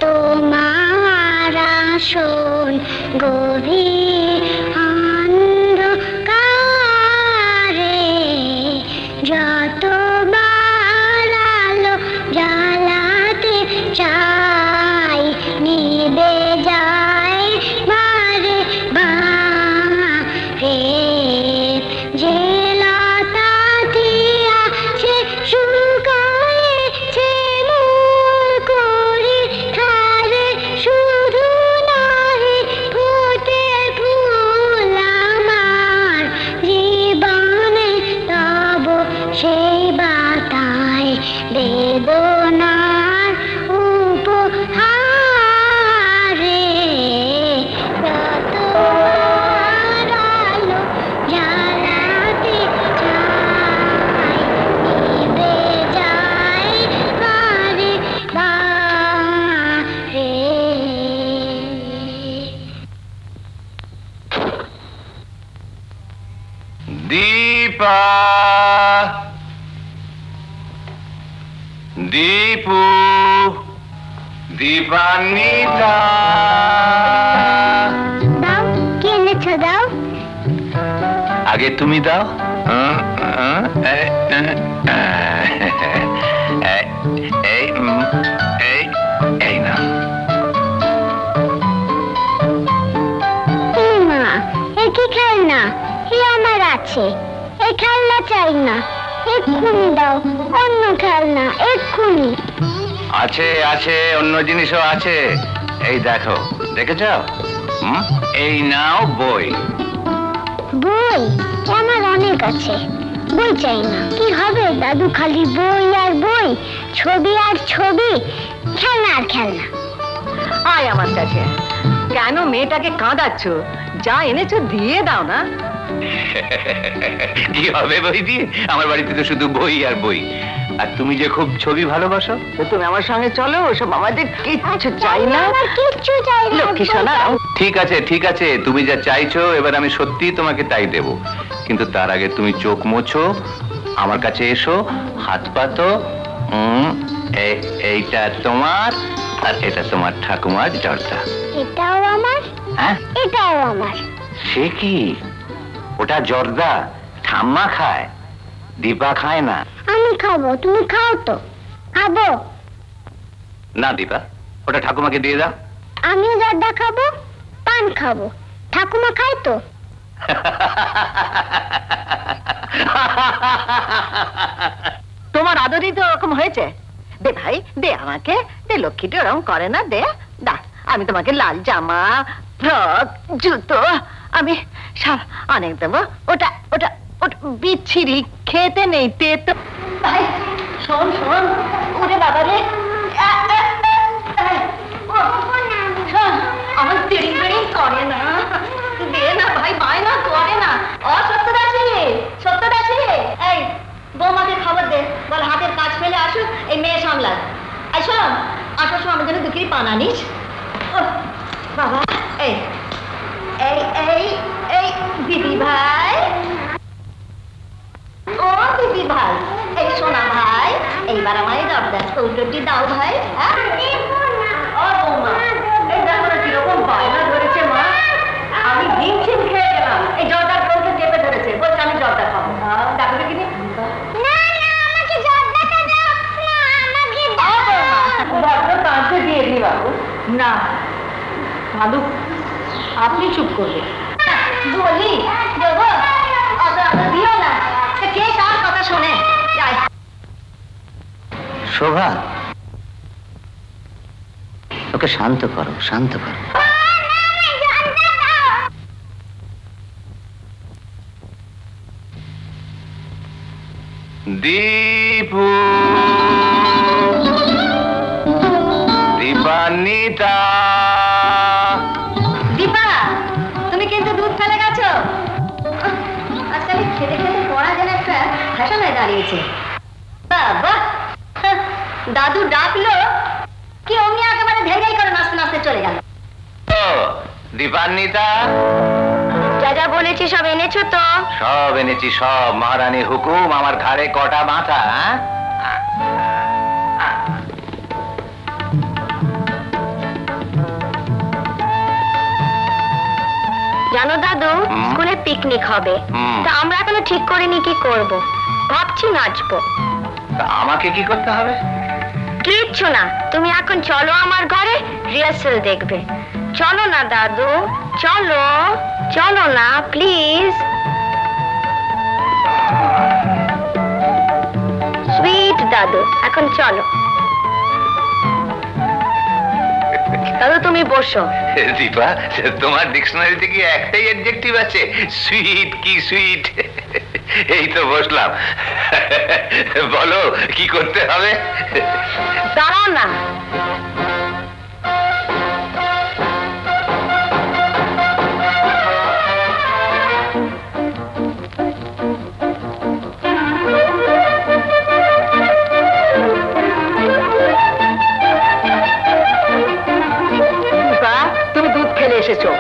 তোমার আসন গভীর অন্ধকারে, যতবার আলো জ্বালাতে চাই নিভে যায় বারে বারে। যে লতা দিয়া সে শুকায়েছে মূল করে ধারে, শুধু নহে ফুটে ফুল আমার জীবনে, তব সেই বাতায় বেদনার উপহারে। যতবার আলো জ্বালাতে চাই নিভে যায় বারে বারে। দীপা, দীপু, দীপান্বিতা। দাও, কি এনেছো দাও। আগে তুমি দাও। এই না। মা, এ কি খেলনা? এ আমার আছে, এই খেলনা চাই না, এক্ষুনি দাও অন্য খেলনা, এক্ষুনি। আছে আছে, অন্য জিনিসও আছে। এই দেখো, দেখেছ? এই নাও বই। বই? আমার অনেক আছে, বই চাই না। কি হবে দাদু, খালি বই আর বই, ছবি আর ছবি, খেলনা আর খেলনা। আয় আমার কাছে। কেন মেয়েটাকে কাঁদাচ্ছ? যা এনেছো দিয়ে দাও না। কি হবে বই দিয়ে? আমার বাড়িতে তো শুধু বই আর বই। আর তুমি যে খুব ছবি ভালোবাসো, তুমি আমার সঙ্গে চলো, ওসব আমাদের কিচ্ছু চাই না। আমার কিচ্ছু চাই না। লক্ষ্মী সোনা। ঠিক আছে ঠিক আছে, তুমি যা চাইছো এবার আমি সত্যি তোমাকে তাই দেব। কিন্তু তার আগে তুমি চোখ মোছো, আমার কাছে এসো, হাত পাতো। এইটা তোমার, আর এটা তোমার ঠাকুমার জর্দা। এটাও আমার। হ্যাঁ, এটাও আমার। সে কি? ওটা জর্দা ঠাম্মা খায়, দীপা খায় না। আমি খাবো, তুমি খাও তো। খাবো না দীপা, ওটা ঠাকুমাকে দিয়ে দাও। আমিও জর্দা খাবো, পান খাবো, ঠাকুমা খায় তো। তোমার আদরই তো ওরকম হয়েছে। দে ভাই দে, আমাকে দে। লক্ষ্মীটি ওরকম করে না, দে দা। আমি তোমাকে লাল জামা, ফ্রক, জুতো আমি অনেক দেবো। ওটা ওটা ওটা বিচ্ছিরি, খেতে নেই তেতো। ভাই শোন শোন, ওরে বাবা রে, আমার দেরি বেড়ি করে না। দে না ভাই, বায়না করে না। সত্যদাসী, সত্যদাসী, এই বৌমাকে খবর দে, বল হাতের কাজ ফেলে আসুক, এই মেয়ে সামলাক। এই শোন, আসার সময় আমার জন্য 2 কেজি পান আনিস। বাবা, এই এই এই এই দিদি ভাই, ও দিদি ভাই, এই সোনা ভাই, এইবার আমায় জর্দার কৌটোটি দাও ভাই। ও বৌমা, এই দেখো না কিরকম বায়না ধরেছে মা। আমি হিমশিম খেয়ে গেলাম, এই জর্দার কৌটো চেপে ধরেছে, বলছে আমি জর্দা খাবো। দেখো দেখিনি। দিয়ে দিই বাবু। না ভালু, আপনি চুপ করবে। বলি দেবো, অত দিও না, কে কার কথা শোনে। শোভা, ওকে শান্ত করো, শান্ত করো। দীপু, দীপান্বিতা। দীপা, তুমি কিন্তু দুধ ফেলে গেছো। আজকাল খেতে খেতে পড়া যেন একটা ফ্যাশনে দাঁড়িয়েছে। বাবা, দাদু ডাকলো কি অমনি একেবারে ধেড়াই করে নাচতে নাচতে চলে গেল। দীপান্বিতা, যা যা বলেছি সব এনেছো তো? সব এনেছি সব। মহারানীর হুকুম, আমার ঘাড়ে কটা মাথা। জানো দাদু, স্কুলে পিকনিক হবে। তা আমরা এখনো ঠিক করিনি কি করব। ভাবছি নাচবো। আমাকে কি করতে হবে? কিচ্ছু না, তুমি এখন চলো আমার ঘরে, রিহার্সাল দেখবে। চলো না দাদু, চলো চলো না প্লিজ। সুইট দাদু, এখন চলো। দাদু তুমি বসো। দীপা, তোমার ডিকশনারিতে কি একটাই অ্যাডজেক্টিভ আছে? সুইট? কি সুইট? এই তো বসলাম। বলো কি করতে হবে? দাঁড়াও না। তুমি দুধ ফেলে এসেছো।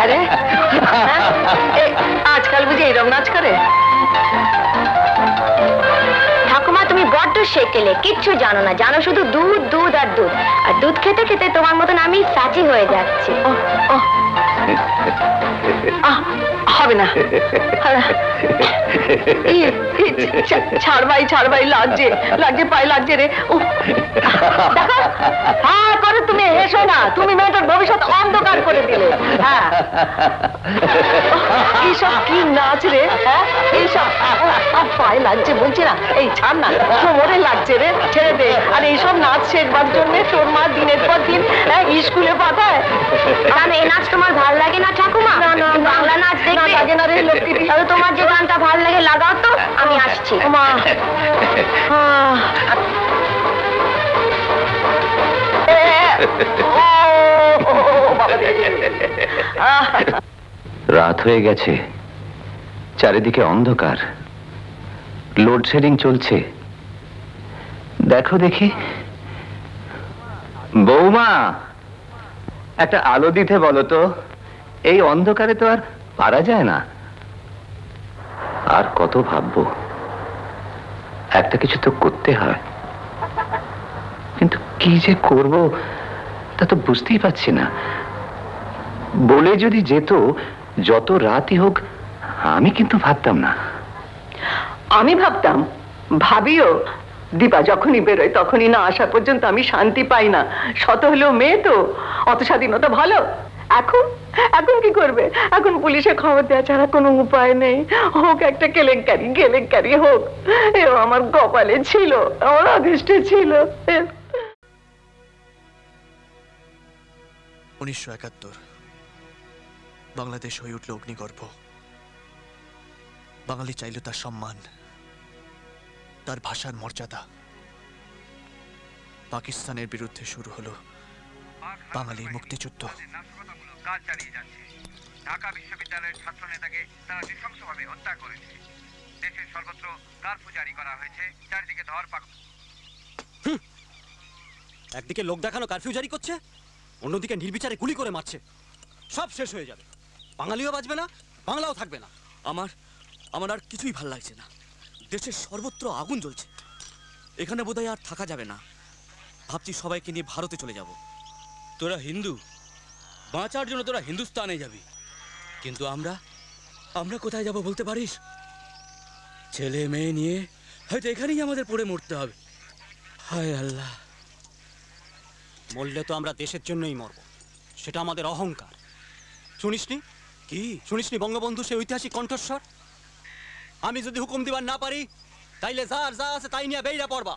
আরে আজকাল বুঝি এরম নাচ করে? ঠাকুমা তুমি বড্ড শেকেলে, কিচ্ছু জানো না। জানো শুধু দুধ দুধ আর দুধ। আর দুধ খেতে খেতে তোমার মতন আমি ফ্যাটি হয়ে যাচ্ছি। হবে না। ছাড়বাই লাগছে লাগছে, পায়ে লাগছে রে। দেখো হ্যাঁ করে তুমি এসো না, তুমি মেয়েটার ভবিষ্যৎ অন্ধকার করে দিলে। হ্যাঁ এইসব কি নাচ রে? হ্যাঁ এইসব পায়ে লাগছে বলছি না। এই ছাড় না, কোমরে লাগছে রে, ছেড়ে দে। আর এইসব নাচ শেখবার জন্য তোর মা দিনের পর দিন স্কুলে পাঠায়। এই নাচ তোমার ভাল লাগে না ঠাকুমা? বাংলা নাচ দেখবে? লাগে না রে লক্ষ্মী। তাহলে তোমার যে গানটা ভাল লাগে লাগাও তো, আমি আসছি। মা রাত হয়ে গেছে, চারিদিকে অন্ধকার, লোডশেডিং চলছে। দেখো দেখি। বৌমা, একটা আলো দিতে বলো তো। এই অন্ধকারে তো আর পারা যায় না। আর কত ভাববো, একটা কিছু তো করতে হয়, কিন্তু কি যে করব তা তো বুঝতেই পারছি না। বলে যদি যেত যত রাতই হোক, আমি কিন্তু ভাবতাম না। আমি ভাবতাম, ভাবিও। দীপা যখনই বেরোয় তখনই না আসা পর্যন্ত আমি শান্তি পাই না। শত হলেও মেয়ে তো, অত স্বাধীনতা ভালো। এখন এখন কি করবে? এখন পুলিশে খবর দেওয়া ছাড়া কোনো উপায় নেই। হোক একটা কেলেঙ্কারি হোক। এও আমার কপালে ছিল, আমার অদৃষ্টে ছিল। 1971 বাংলাদেশ হয়ে উঠল অগ্নিগর্ভ। বাঙালি চাইল তার সম্মান, তার ভাষার মর্যাদা। পাকিস্তানের বিরুদ্ধে শুরু হলো বাঙালির মুক্তিযুদ্ধ। কাজ চালিয়ে যাচ্ছে। ঢাকা বিশ্ববিদ্যালয়ের ছাত্র নেতাকে তারা নৃশংসভাবে হত্যা করেছে। দেশের সর্বত্র কারফিউ জারি করা হয়েছে। চারিদিকে ধরপাকড়। একদিকে লোক দেখানো কারফিউ জারি করছে, অন্যদিকে নির্বিচারে গুলি করে মারছে। সব শেষ হয়ে যাবে, বাঙালিও বাঁচবে না, বাংলাও থাকবে না। আমার আর কিছুই ভাল লাগছে না। দেশের সর্বত্র আগুন জ্বলছে, এখানে বোধহয় আর থাকা যাবে না। ভাবছি সবাইকে নিয়ে ভারতে চলে যাব। তোরা হিন্দু, বাঁচার জন্য তোরা হিন্দুস্তানে যাবি, কিন্তু আমরা কোথায় যাব বলতে পারিস? ছেলে মেয়ে নিয়ে হয়তো এখানেই আমাদের পড়ে মরতে হবে। হায় আল্লাহ, মরলে তো আমরা দেশের জন্যই মরব, সেটা আমাদের অহংকার। শুনিসনি কি? শুনিসনি বঙ্গবন্ধু সে ঐতিহাসিক কণ্ঠস্বর? আমি যদি হুকুম দিবার না পারি, তাইলে যার যা আছে তাই নিয়ে বেইরা পড়বা,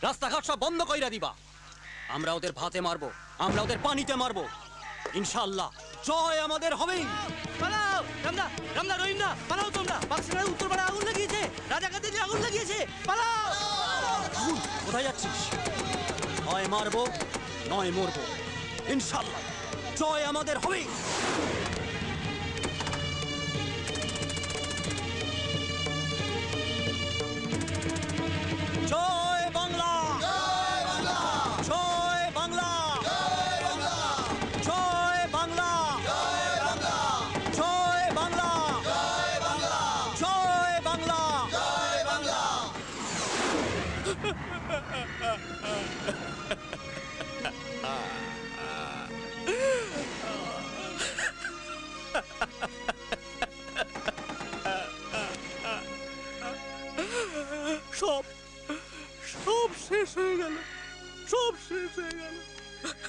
রাস্তাঘাট সব বন্ধ কইরা দিবা। আমরা ওদের ভাতে মারবো, আমরা ওদের পানিতে মারবো, ইনশাআল্লাহ জয় আমাদের হবেই। পালাও রামদা, রামদা রহিমদা, পালাও তোমরা। পাকিস্তানের উত্তরপাড়া আগুন লাগিয়েছে, রাজা গান্ধী আগুন লাগিয়েছে, পালাও। আগুন কোথায় যাচ্ছিস? হয় মারবো নয় মরবো, ইনশাআল্লাহ জয় আমাদের হবেই। জয় বাংলা, জয় বাংলা, জয় বাংলা, জয় বাংলা, জয় বাংলা, জয় বাংলা, জয় বাংলা, জয় বাংলা,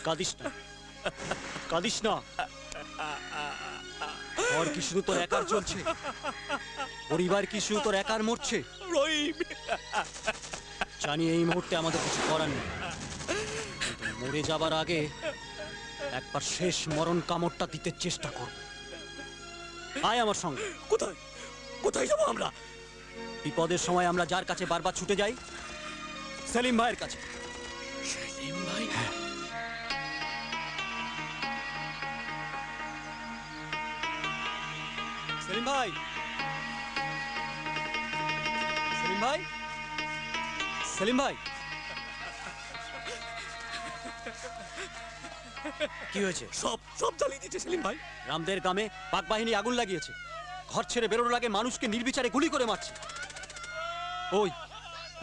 কাঁদিস না, কাঁদিস না। ঘর কি শুধু তোর একার চলছে? পরিবার কি শুধু তোর একার মরছে? রহিম, জানি এই মুহূর্তে আমাদের কিছু করার নেই, কিন্তু মরে যাবার আগে একবার শেষ মরণ কামড়টা দিতে চেষ্টা করব। আয় আমার সঙ্গে। কোথায় কোথায় যাবো আমরা? বিপদের সময় আমরা যার কাছে বারবার ছুটে যাই, সেলিম ভাইয়ের কাছে। সেলিম ভাই? সেলিম ভাই, সেলিম ভাই, সেলিম ভাই। কি হয়েছে? সব সব জ্বালিয়ে দিয়েছে সেলিম ভাই। রামদের গ্রামে পাক বাহিনী আগুন লাগিয়েছে। ঘর ছেড়ে বেরোনোর আগে মানুষকে নির্বিচারে গুলি করে মারছে। ওই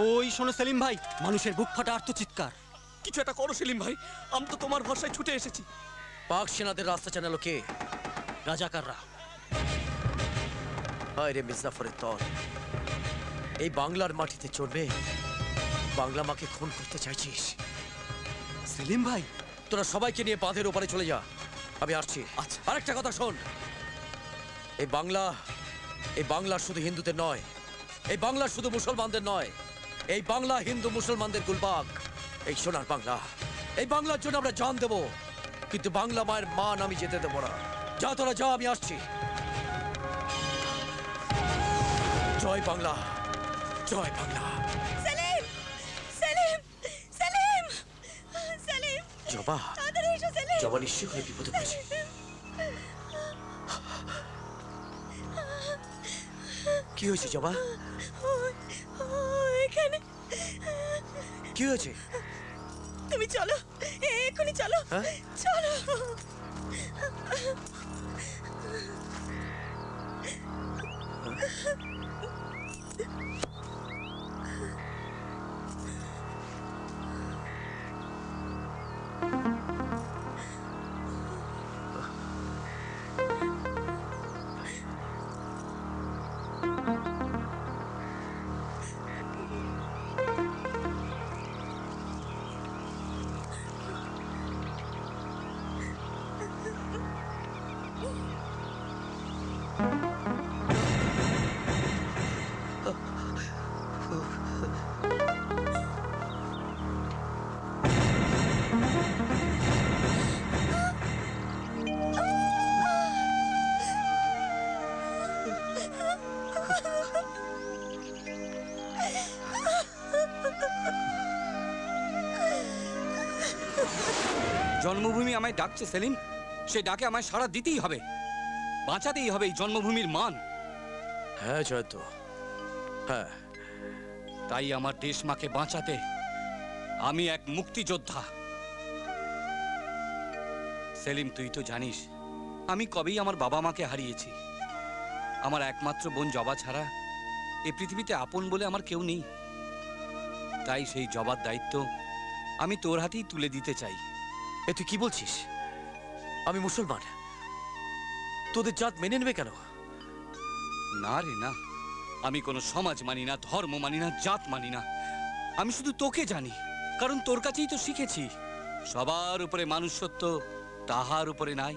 ওই শোনো সেলিম ভাই, মানুষের বুক ফাটা আর্তচিৎকার। কিছু একটা করো সেলিম ভাই, আমি তো তোমার ভরসায় ছুটে এসেছি। পাক সেনাদের রাস্তা চালালো কে? রাজাকাররা। হায় রে মির্জাফরের দল, এই বাংলার মাটিতে চড়বে, বাংলা মাকে খুন করতে চাইছিস? সেলিম ভাই, তোরা সবাইকে নিয়ে বাঁধের ওপারে চলে যা, আমি আসছি। আচ্ছা। আরেকটা কথা শোন, এই বাংলা শুধু হিন্দুদের নয়, এই বাংলা শুধু মুসলমানদের নয়, এই বাংলা হিন্দু মুসলমানদের গুলবাগ, এই সোনার বাংলা। এই বাংলার জন্য আমরা জান দেব, কিন্তু বাংলা মায়ের মান আমি যেতে দেবো না। যা তোরা যা, আমি আসছি। জয় বাংলা, জয় বাংলা। সেলিম, সেলিম, সেলিম, সেলিম, জবা, তাড়াতাড়ি এসো সেলিম। জবা নিশ্চয়ই হয়ে বিপদে পড়েছে। কি হয়েছে জবা? এখানে কি হয়েছে? তুমি চলো, এক্ষুনি চলো, হ্যাঁ? চলো। জন্মভূমি আমায় ডাকছে সেলিম, সে ডাকে আমায় সাড়া দিতেই হবে, বাঁচাতেই হবে এই জন্মভূমির মান। হ্যাঁ জয়ন্ত, হ্যাঁ। তাই আমার দেশ মাকে বাঁচাতে আমি এক মুক্তিযোদ্ধা। সেলিম, তুই তো জানিস আমি কবেই আমার বাবা মাকে হারিয়েছি। আমার একমাত্র বোন জবা ছাড়া এই পৃথিবীতে আপন বলে আমার কেউ নেই। তাই সেই জবার দায়িত্ব আমি তোর হাতেই তুলে দিতে চাই। এ তুই কি বলছিস? আমি মুসলমান, তোদের জাত মেনে নেবে কেন? না রে না, আমি কোনো সমাজ মানি না, ধর্ম মানি না, জাত মানি না। আমি শুধু তোকে জানি, কারণ তোর কাছেই তো শিখেছি সবার উপরে মানুষ সত্য, তাহার উপরে নাই।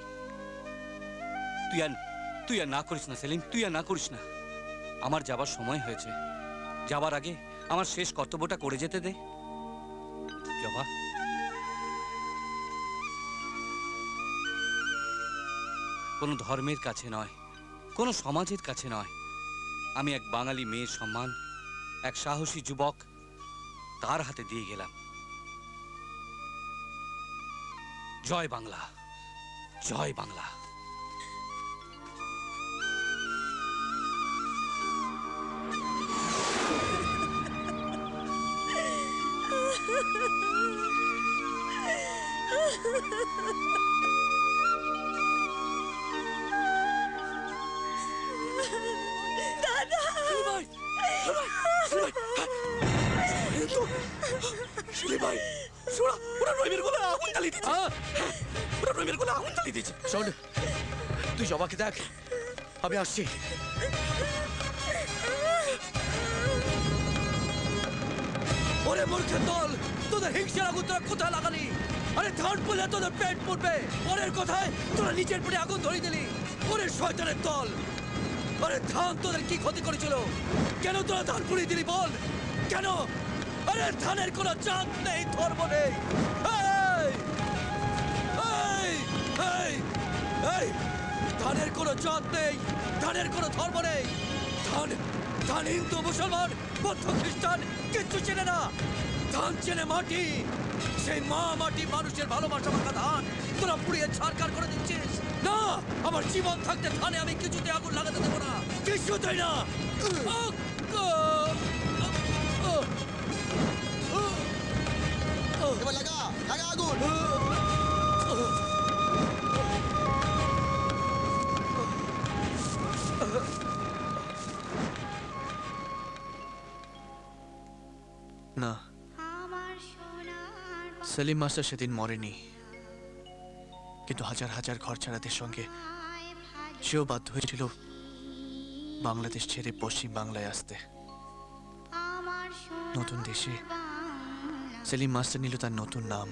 তুই আর না করিস না সেলিম, তুই আর না করিস না। আমার যাবার সময় হয়েছে, যাবার আগে আমার শেষ কর্তব্যটা করে যেতে দে। জবা, কোনো ধর্মের কাছে নয়, কোনো সমাজের কাছে নয়, আমি এক বাঙালি মেয়ের সম্মান এক সাহসী যুবক তার হাতে দিয়ে গেলাম। জয় বাংলা, জয় বাংলা। শোন, তুই জবাকে দেখ, আমি আসছি। ওরে মূর্খের দল, তোদের হিংসার আগুন তোরা কোথায় লাগালি? আরে ধান বলে তোদের পেট পুড়বে। পরের কথায় তোরা নিজের পেটে আগুন ধরিয়ে দিলি। ওরে শয়তানের দল, আরে ধান তোদের কি ক্ষতি করেছিল? কেন তোরা ধান পুড়িয়ে দিলি বল? কেন? আরে ধানের কোনো জাত নেই, ধর্ম নেই। এই! এই! এই! এই! ধানের কোনো জাত নেই, ধানের কোনো ধর্ম নেই। ধান ধান হিন্দু, মুসলমান, বৌদ্ধ, খ্রিস্টান কিচ্ছু চেনে না। ধান চেনে মাটি, সেই মা মাটি, মানুষের ভালোবাসা মাখা ধান তোরা পুড়িয়ে ছারকার করে দিচ্ছিস। না, আমার জীবন থাকতে ধানে আমি কিছুতে আগুন লাগাতে দেবো না, কিছুতেই না। এবার লাগা লাগা আগুন। না, সেলিম মাস্টার সেদিন মরেনি, কিন্তু হাজার হাজার ঘর ছাড়াদের সঙ্গে সেও বাধ্য হয়েছিল বাংলাদেশ ছেড়ে পশ্চিম বাংলায় আসতে। নতুন দেশে সেলিম মাস্টার নিল তার নতুন নাম,